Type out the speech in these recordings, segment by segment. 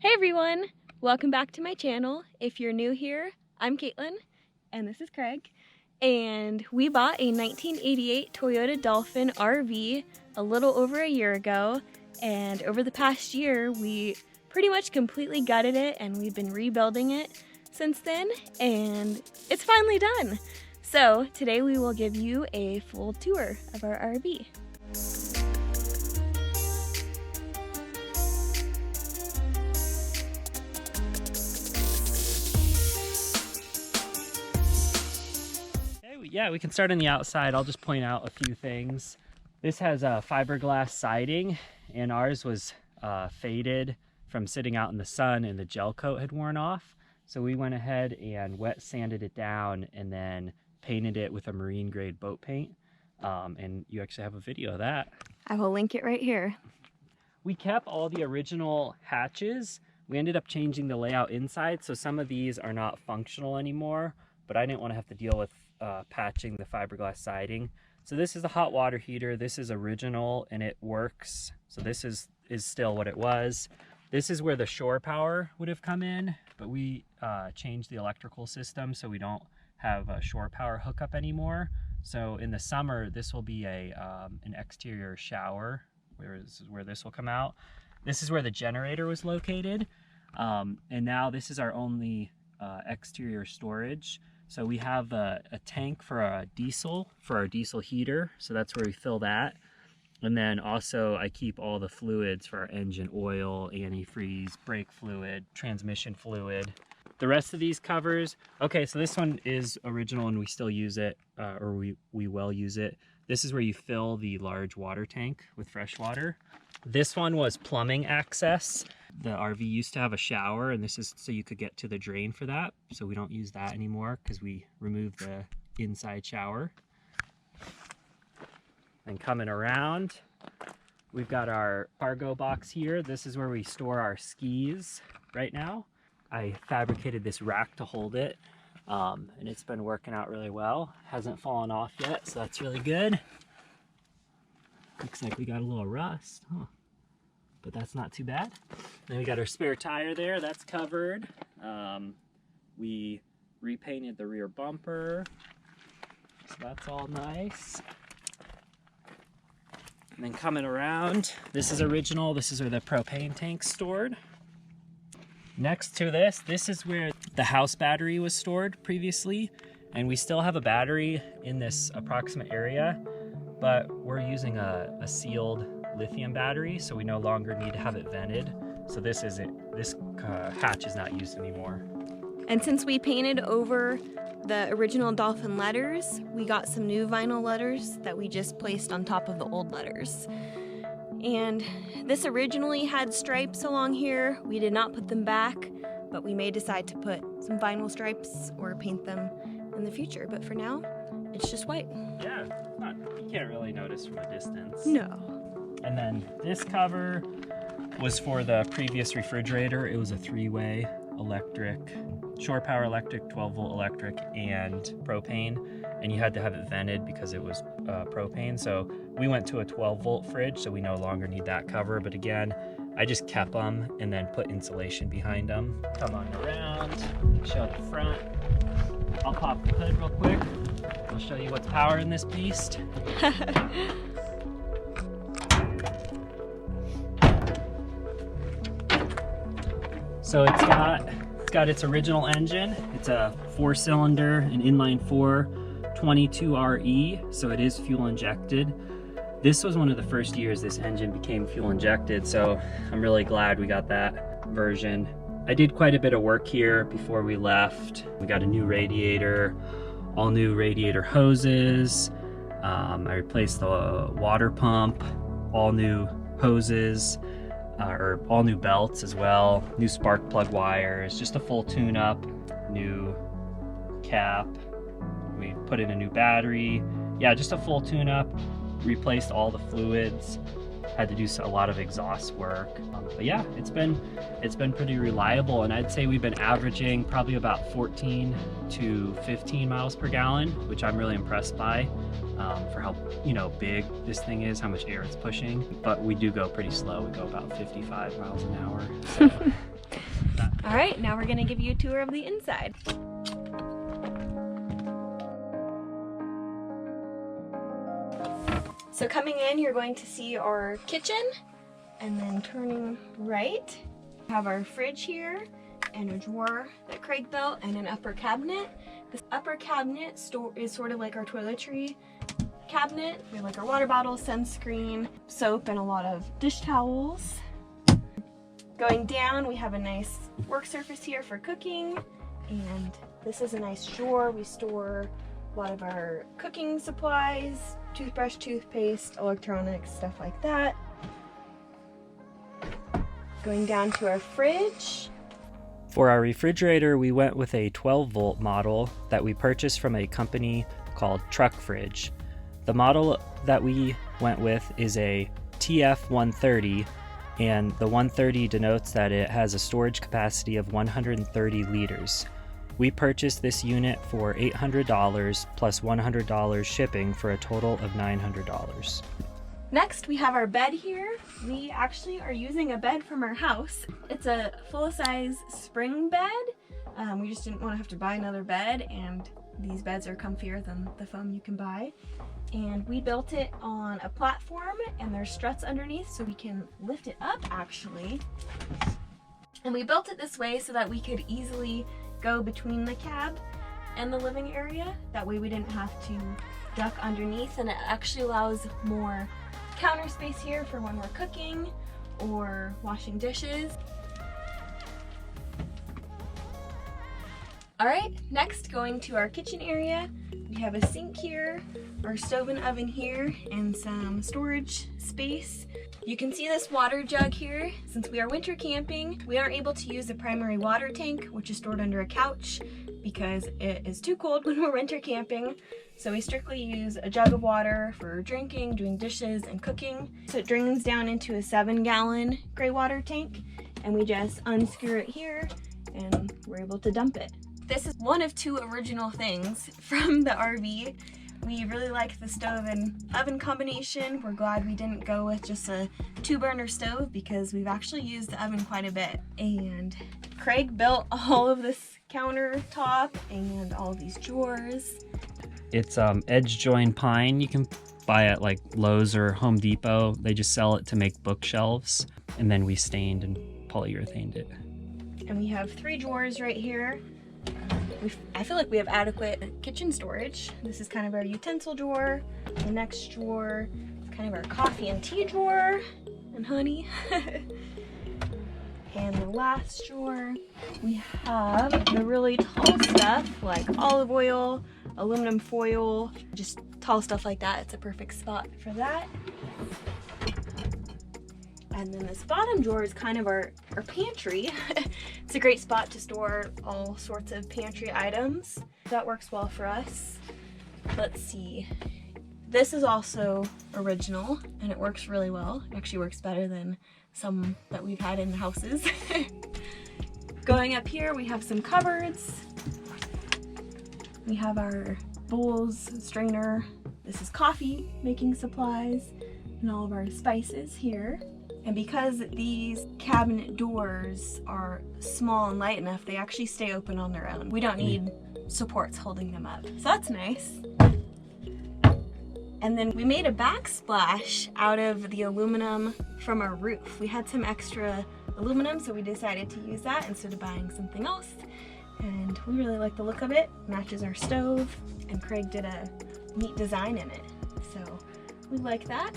Hey everyone! Welcome back to my channel. If you're new here, I'm Caitlin and this is Craig. And we bought a 1988 Toyota Dolphin RV a little over a year ago. And over the past year, we pretty much completely gutted it and we've been rebuilding it since then. And it's finally done. So today we will give you a full tour of our RV. Yeah, we can start on the outside. I'll just point out a few things. This has a fiberglass siding, and ours was faded from sitting out in the sun, and the gel coat had worn off. So we went ahead and wet sanded it down and then painted it with a marine grade boat paint. And you actually have a video of that. I will link it right here. We kept all the original hatches. We ended up changing the layout inside, so some of these are not functional anymore, but I didn't want to have to deal with patching the fiberglass siding. So this is the hot water heater. This is original and it works. So this is still what it was. This is where the shore power would have come in, but we changed the electrical system so we don't have a shore power hookup anymore. So in the summer, this will be an exterior shower. This is where this will come out. This is where the generator was located. And now this is our only exterior storage. So we have a tank for our diesel heater. So that's where we fill that. And then also I keep all the fluids for our engine oil, antifreeze, brake fluid, transmission fluid. The rest of these covers, okay, so this one is original and we still use it, or we will use it. This is where you fill the large water tank with fresh water. This one was plumbing access. The RV used to have a shower, and this is so you could get to the drain for that. So we don't use that anymore because we removed the inside shower. And coming around, we've got our cargo box here. This is where we store our skis right now. I fabricated this rack to hold it, and it's been working out really well. Hasn't fallen off yet, so that's really good. Looks like we got a little rust, huh? But that's not too bad. Then we got our spare tire there, that's covered. We repainted the rear bumper, so that's all nice. And then coming around, this is original. This is where the propane tank's stored. Next to this is where the house battery was stored previously, and we still have a battery in this approximate area, but we're using a sealed lithium battery, so we no longer need to have it vented. So this hatch is not used anymore. And since we painted over the original Dolphin letters, we got some new vinyl letters that we just placed on top of the old letters. And this originally had stripes along here. We did not put them back, but we may decide to put some vinyl stripes or paint them in the future. But for now, it's just white. Yeah, you can't really notice from a distance. No. And then this cover was for the previous refrigerator. It was a 3-way electric, shore power electric, 12-volt electric, and propane. And you had to have it vented because it was propane. So we went to a 12-volt fridge, so we no longer need that cover. But again, I just kept them and then put insulation behind them. Come on around, show the front. I'll pop the hood real quick. I'll show you what's powering this beast. So it's got its original engine. It's a 4-cylinder, an inline 4, 22RE, so it is fuel injected. This was one of the first years this engine became fuel injected, so I'm really glad we got that version. I did quite a bit of work here before we left. We got a new radiator, all new radiator hoses. I replaced the water pump, all new hoses. Or all new belts as well, new spark plug wires, just a full tune-up, new cap. We put in a new battery. Yeah, just a full tune-up, replaced all the fluids, had to do a lot of exhaust work. But yeah, it's been pretty reliable, and I'd say we've been averaging probably about 14 to 15 miles per gallon, which I'm really impressed by. For how big this thing is, how much air it's pushing. But we do go pretty slow. We go about 55 miles an hour. So All right, now we're gonna give you a tour of the inside. So coming in, you're going to see our kitchen, and then turning right, we have our fridge here, and a drawer that Craig built, and an upper cabinet. This upper cabinet is sort of like our toiletry cabinet. We have like our water bottle, sunscreen, soap, and a lot of dish towels. Going down, we have a nice work surface here for cooking, and this is a nice drawer. We store a lot of our cooking supplies, toothbrush, toothpaste, electronics, stuff like that. Going down to our fridge. For our refrigerator, we went with a 12-volt model that we purchased from a company called Truck Fridge. The model that we went with is a TF130, and the 130 denotes that it has a storage capacity of 130 liters. We purchased this unit for $800 plus $100 shipping for a total of $900. Next, we have our bed here. We actually are using a bed from our house. It's a full-size spring bed. We just didn't want to have to buy another bed, and these beds are comfier than the foam you can buy. And we built it on a platform, and there's struts underneath so we can lift it up actually. And we built it this way so that we could easily go between the cab and the living area. That way we didn't have to duck underneath, and it actually allows more counter space here for when we're cooking or washing dishes. All right, next going to our kitchen area. We have a sink here, our stove and oven here, and some storage space. You can see this water jug here. Since we are winter camping, we aren't able to use the primary water tank, which is stored under a couch, because it is too cold when we're winter camping. So we strictly use a jug of water for drinking, doing dishes, and cooking. So it drains down into a 7-gallon gray water tank, and we just unscrew it here, and we're able to dump it. This is one of 2 original things from the RV. We really like the stove and oven combination. We're glad we didn't go with just a 2-burner stove, because we've actually used the oven quite a bit. And Craig built all of this countertop and all of these drawers. It's edge join pine. You can buy at like Lowe's or Home Depot. They just sell it to make bookshelves, and then we stained and polyurethaned it. And we have 3 drawers right here. I feel like we have adequate kitchen storage. This is kind of our utensil drawer. The next drawer is kind of our coffee and tea drawer, and honey. And the last drawer, we have the really tall stuff like olive oil, aluminum foil, just tall stuff like that. It's a perfect spot for that. And then this bottom drawer is kind of our pantry. It's a great spot to store all sorts of pantry items. That works well for us. Let's see. This is also original, and it works really well. It actually works better than some that we've had in the houses. Going up here, we have some cupboards. We have our bowls, strainer. This is coffee making supplies, and all of our spices here. And because these cabinet doors are small and light enough, they actually stay open on their own. We don't need supports holding them up. So that's nice. And then we made a backsplash out of the aluminum from our roof. We had some extra aluminum, so we decided to use that instead of buying something else. And we really like the look of it. Matches our stove, and Craig did a neat design in it. So we like that.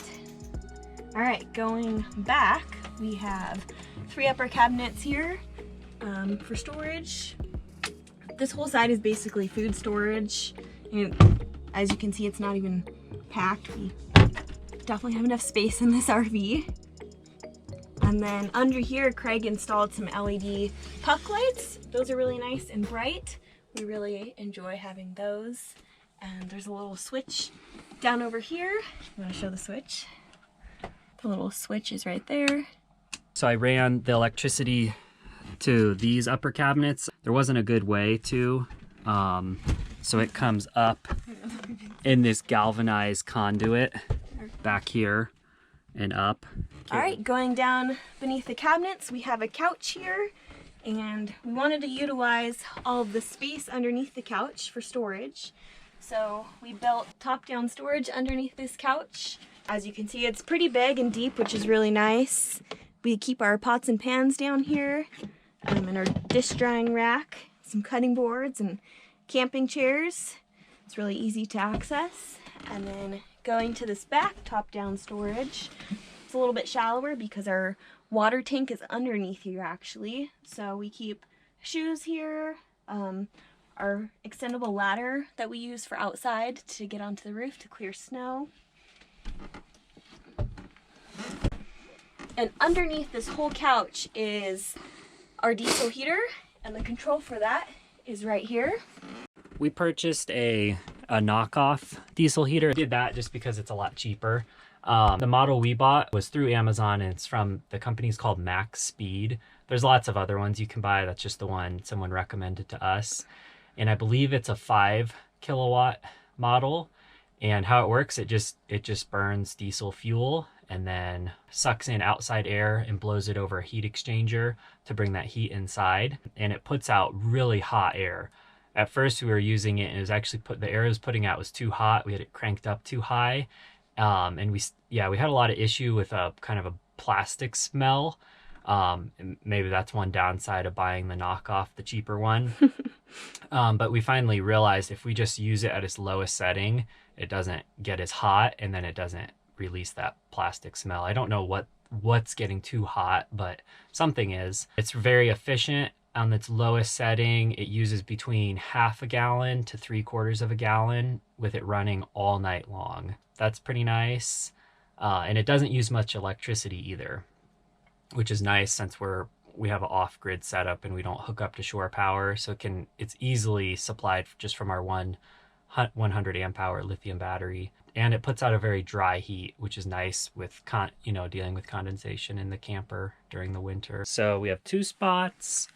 All right, going back, we have 3 upper cabinets here for storage. This whole side is basically food storage. And as you can see, it's not even packed. We definitely have enough space in this RV. And then under here, Craig installed some LED puck lights. Those are really nice and bright. We really enjoy having those. And there's a little switch down over here. I'm gonna show the switch. The little switch is right there. So I ran the electricity to these upper cabinets. There wasn't a good way to, so it comes up in this galvanized conduit back here and up. All right, going down beneath the cabinets, we have a couch here, and we wanted to utilize all of the space underneath the couch for storage. So we built top-down storage underneath this couch. As you can see, it's pretty big and deep, which is really nice. We keep our pots and pans down here, and our dish drying rack, some cutting boards and camping chairs. It's really easy to access. And then going to this back top-down storage, it's a little bit shallower because our water tank is underneath here actually. So we keep shoes here, our extendable ladder that we use for outside to get onto the roof to clear snow. And underneath this whole couch is our diesel heater, and the control for that is right here. We purchased a knockoff diesel heater. We did that just because it's a lot cheaper. The model we bought was through Amazon, and it's from the company's called Max Speed. There's lots of other ones you can buy. That's just the one someone recommended to us. And I believe it's a 5 kilowatt model. And how it works, it just burns diesel fuel and then sucks in outside air and blows it over a heat exchanger to bring that heat inside. And it puts out really hot air. At first we were using it and it was actually the air it was putting out was too hot. We had it cranked up too high. And we had a lot of issue with a kind of a plastic smell. And maybe that's one downside of buying the knockoff, the cheaper one. But we finally realized if we just use it at its lowest setting, it doesn't get as hot and then it doesn't release that plastic smell. I don't know what's getting too hot, but something is. It's very efficient. On its lowest setting, it uses between 1/2 gallon to 3/4 gallon with it running all night long. That's pretty nice. And it doesn't use much electricity either, which is nice since we have an off-grid setup and we don't hook up to shore power. So it's easily supplied just from our 100 amp hour lithium battery. And it puts out a very dry heat, which is nice with dealing with condensation in the camper during the winter. So we have 2 spots.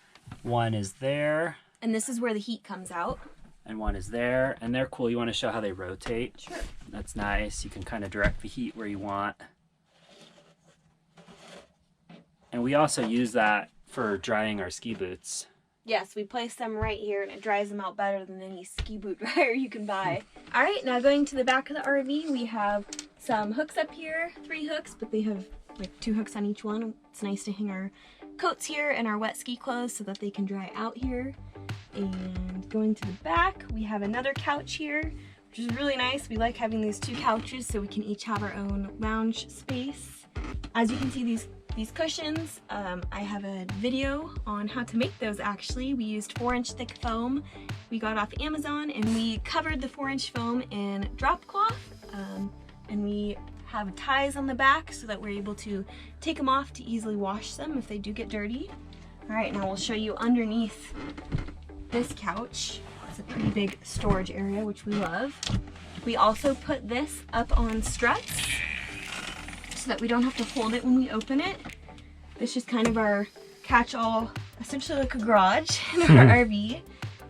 One is there. And this is where the heat comes out. And one is there. And they're cool. You want to show how they rotate? Sure. That's nice. You can kind of direct the heat where you want. And we also use that for drying our ski boots. Yes, we place them right here and it dries them out better than any ski boot dryer you can buy. All right, now going to the back of the RV, we have some hooks up here, 3 hooks, but they have like 2 hooks on each one. It's nice to hang our coats here and our wet ski clothes so that they can dry out here. And going to the back, we have another couch here, which is really nice. We like having these 2 couches so we can each have our own lounge space. As you can see, these cushions, I have a video on how to make those actually. We used 4-inch thick foam we got off Amazon, and we covered the 4-inch foam in drop cloth, and we have ties on the back so that we're able to take them off to easily wash them if they do get dirty. All right, now we'll show you underneath this couch. It's a pretty big storage area, which we love. We also put this up on struts so that we don't have to hold it when we open it. This is kind of our catch-all, essentially like a garage in our RV.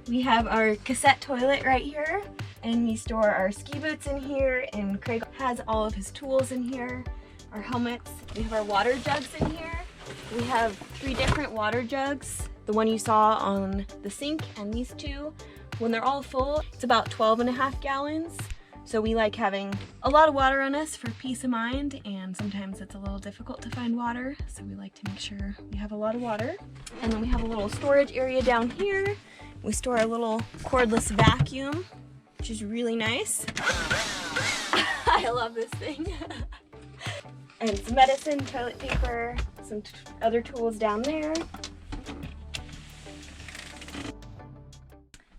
We have our cassette toilet right here, and we store our ski boots in here, and Craig has all of his tools in here, our helmets. We have our water jugs in here. We have 3 different water jugs. The one you saw on the sink and these 2. When they're all full, it's about 12.5 gallons. So we like having a lot of water on us for peace of mind, and sometimes it's a little difficult to find water, so we like to make sure we have a lot of water. And then we have a little storage area down here. We store a little cordless vacuum, which is really nice. I love this thing. And some medicine, toilet paper, some other tools down there.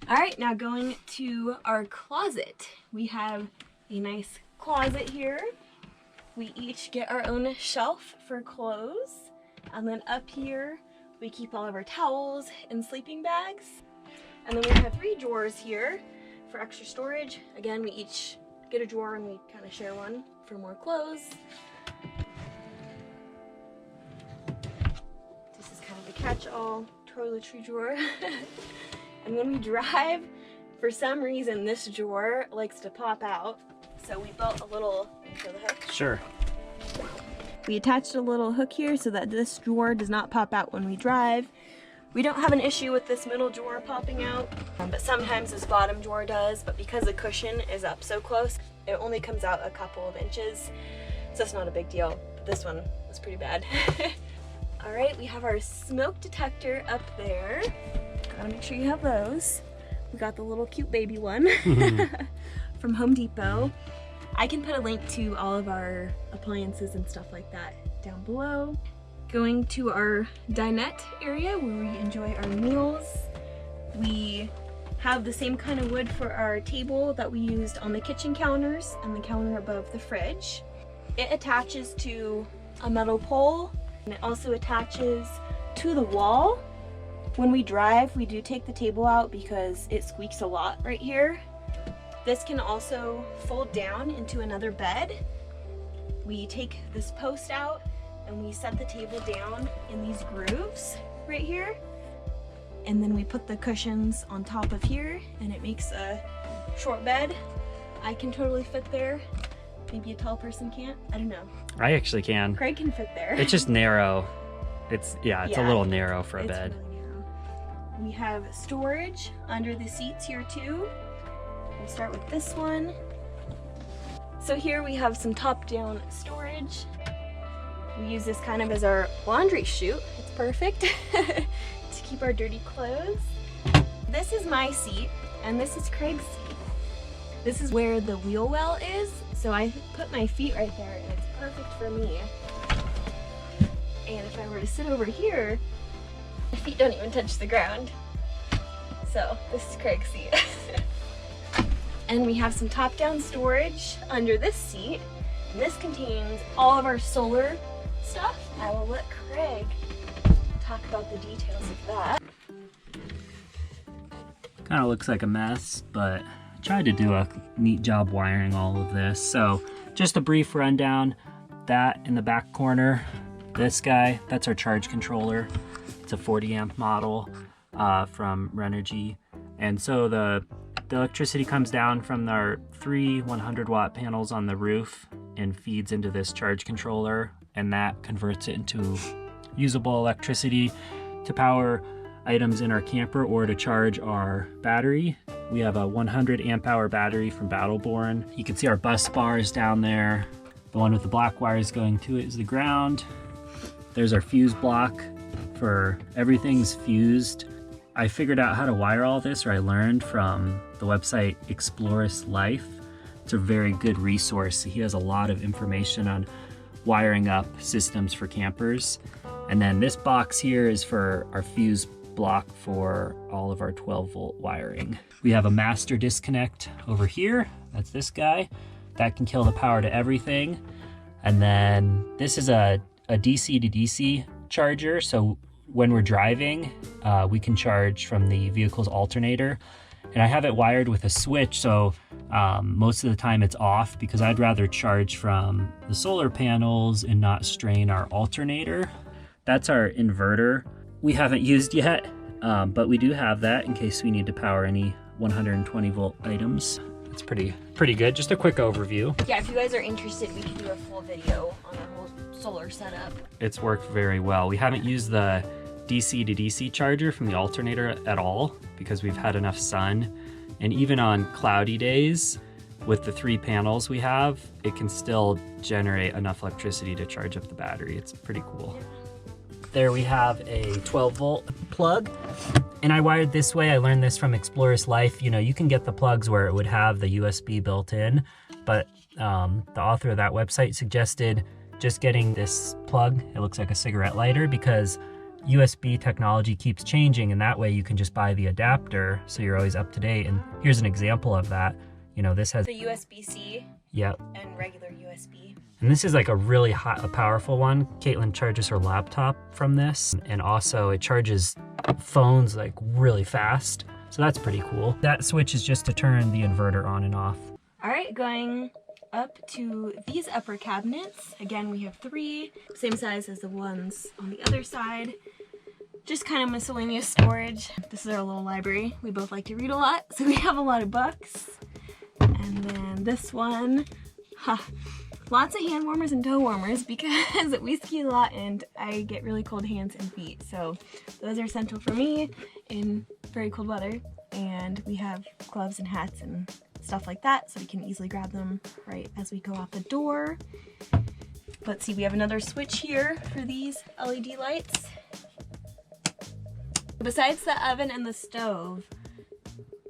All right, now going to our closet. We have a nice closet here. We each get our own shelf for clothes. And then up here, we keep all of our towels and sleeping bags. And then we have 3 drawers here for extra storage. Again, we each get a drawer and we kind of share one for more clothes. This is kind of a catch-all toiletry drawer. And when we drive, for some reason, this drawer likes to pop out. So we built a little, show the hook? Sure. We attached a little hook here so that this drawer does not pop out when we drive. We don't have an issue with this middle drawer popping out, but sometimes this bottom drawer does, but because the cushion is up so close, it only comes out a couple of inches, so it's not a big deal. But this one was pretty bad. All right, we have our smoke detector up there. Gotta make sure you have those. We got the little cute baby one from Home Depot. I can put a link to all of our appliances and stuff like that down below. Going to our dinette area where we enjoy our meals. We have the same kind of wood for our table that we used on the kitchen counters and the counter above the fridge. It attaches to a metal pole, and it also attaches to the wall. When we drive, we do take the table out because it squeaks a lot right here. This can also fold down into another bed. We take this post out and we set the table down in these grooves right here. And then we put the cushions on top of here and it makes a short bed. I can totally fit there. Maybe a tall person can't, I don't know. I actually can. Craig can fit there. It's just narrow. It's a little narrow for a bed. Really narrow. We have storage under the seats here too. We'll start with this one. So here we have some top-down storage. We use this kind of as our laundry chute. It's perfect to keep our dirty clothes. This is my seat, and this is Craig's seat. This is where the wheel well is, so I put my feet right there, and it's perfect for me. And if I were to sit over here, my feet don't even touch the ground. So this is Craig's seat. And we have some top-down storage under this seat, and this contains all of our solar stuff. I will let Craig talk about the details of that. Kind of looks like a mess, but I tried to do a neat job wiring all of this. So just a brief rundown. That in the back corner, this guy, that's our charge controller. It's a 40 amp model from Renogy. And so the electricity comes down from our 3 100 watt panels on the roof and feeds into this charge controller, and that converts it into usable electricity to power items in our camper or to charge our battery. We have a 100 amp hour battery from Battleborn. You can see our bus bars down there. The one with the black wires going to it is the ground. There's our fuse block for everything's fused. I figured out how to wire all this, or I learned from the website Explorers Life. It's a very good resource. He has a lot of information on wiring up systems for campers. And then this box here is for our fuse block for all of our 12 volt wiring. We have a master disconnect over here. That's this guy. That can kill the power to everything. And then this is a DC to DC charger. So when we're driving, we can charge from the vehicle's alternator. And I have it wired with a switch, so most of the time it's off because I'd rather charge from the solar panels and not strain our alternator. That's our inverter. We haven't used yet, but we do have that in case we need to power any 120 volt items. It's pretty good. Just a quick overview. Yeah, if you guys are interested, we can do a full video on our whole solar setup. It's worked very well. We haven't used the DC to DC charger from the alternator at all because we've had enough sun. And even on cloudy days, with the 3 panels we have, it can still generate enough electricity to charge up the battery. It's pretty cool. There we have a 12 volt plug. And I wired this way. I learned this from Explorers Life. You know, you can get the plugs where it would have the USB built in, but the author of that website suggested just getting this plug. It looks like a cigarette lighter because USB technology keeps changing, and that way you can just buy the adapter so you're always up to date. And here's an example of that. You know, this has the USB-C. Yep. And regular USB. And this is like a really a powerful one. Caitlin charges her laptop from this, and also it charges phones like really fast. So that's pretty cool. That switch is just to turn the inverter on and off. All right, going up to these upper cabinets. Again, we have 3, same size as the ones on the other side. Just kind of miscellaneous storage. This is our little library. We both like to read a lot, so we have a lot of books. And then this one, Lots of hand warmers and toe warmers because we ski a lot and I get really cold hands and feet. So those are essential for me in very cold weather. And we have gloves and hats and stuff like that so we can easily grab them right as we go out the door. Let's see, we have another switch here for these LED lights. Besides the oven and the stove,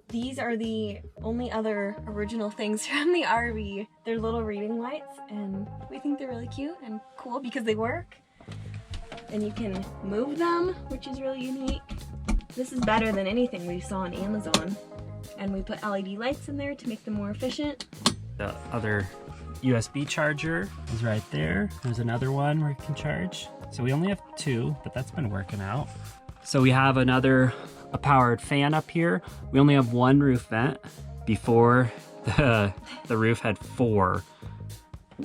these are the only other original things from the RV. They're little reading lights and we think they're really cute and cool because they work. And you can move them, which is really unique. This is better than anything we saw on Amazon. And we put LED lights in there to make them more efficient. The other USB charger is right there. There's another one where you can charge. So we only have 2, but that's been working out. So we have a powered fan up here. We only have 1 roof vent. Before the roof had 4,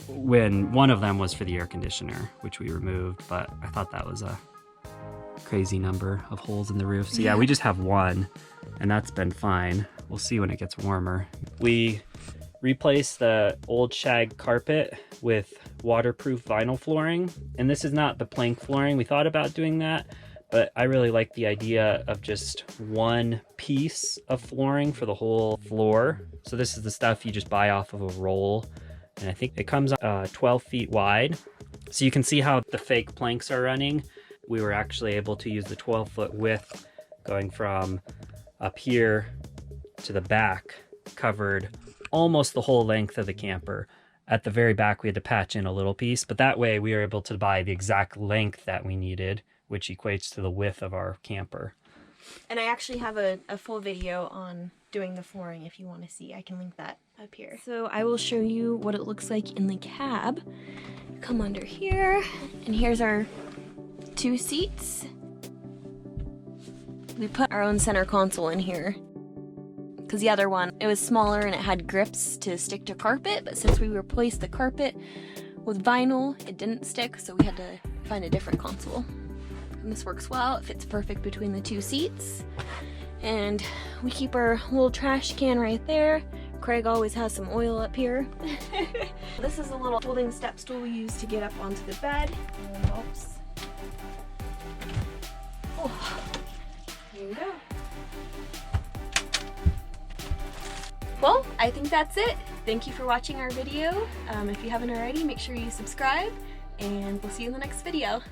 when one of them was for the air conditioner, which we removed, but I thought that was a crazy number of holes in the roof. So yeah, we just have 1 and that's been fine. We'll see when it gets warmer. We replaced the old shag carpet with waterproof vinyl flooring. And this is not the plank flooring. We thought about doing that, but I really like the idea of just 1 piece of flooring for the whole floor. So this is the stuff you just buy off of a roll. And I think it comes 12 feet wide. So you can see how the fake planks are running. We were actually able to use the 12-foot width going from up here to the back, covered almost the whole length of the camper. At the very back, we had to patch in a little piece, but that way we were able to buy the exact length that we needed, which equates to the width of our camper. And I actually have a full video on doing the flooring if you want to see. I can link that up here. So I will show you what it looks like in the cab. Come under here, and here's our 2 seats. We put our own center console in here because the other one, it was smaller and it had grips to stick to carpet, but since we replaced the carpet with vinyl, it didn't stick, so we had to find a different console. And this works well. It fits perfect between the 2 seats. And we keep our little trash can right there. Craig always has some oil up here. This is a little folding step stool we use to get up onto the bed. Oops. Oh, here we go. Well, I think that's it. Thank you for watching our video. If you haven't already, make sure you subscribe, and we'll see you in the next video.